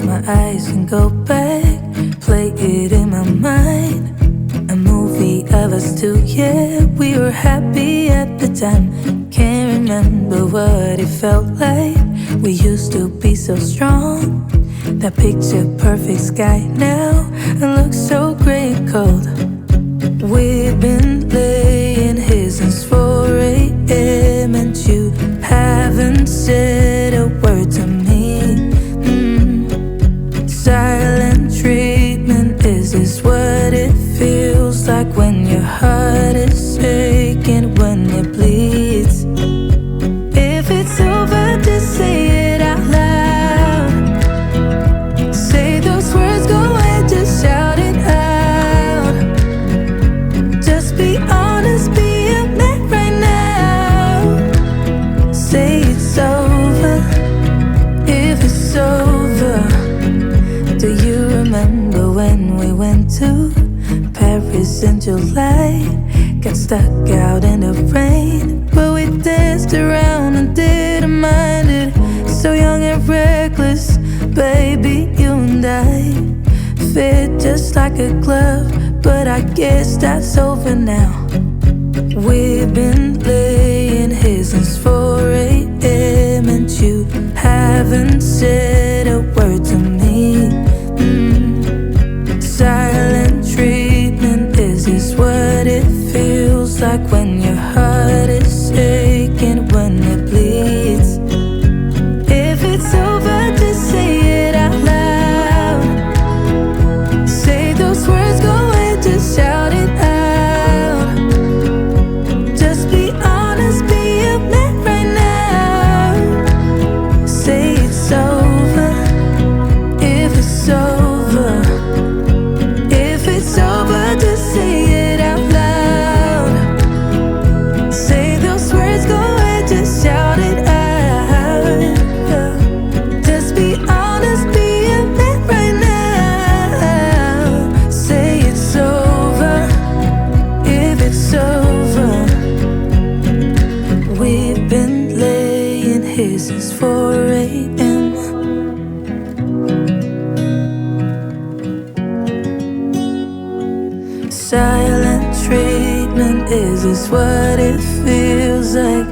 close my eyes and go back, play it in my mind. A movie of us two, yeah, we were happy at the time. Can't remember what it felt like. We used to be so strong. That picture perfect sky now looks so gray and cold. We've been laying here since 4 a.m. and you haven't said a word to me. Silent treatment, is this what it feels like when your heart is aching, when it bleeds? If it's over, just say it out loud. Say those words, go ahead, just shout it out. Just be honest, be a man right now. Say it's over, if it's over. Do you remember when we went to Paris in July? Got stuck out in the rain, but we danced around and didn't mind it. So young and reckless, baby, you and I fit just like a glove, but I guess that's over now. We've been laying here since 4 a.m. and you haven't said a word to me. Silent treatment, is this what it feels like when your heart is aching, when it bleeds? If it's over, just say it out loud. Say those words, go ahead, just shout it out. Just be honest, be a man right now. Say it's over, if it's over. If it's over, just say it out loud. Say those words, go ahead, just shout it out. Just be honest, be a man right now. Say it's over, if it's over. We've been laying here since 4 a.m. Silent treatment, is this what it feels like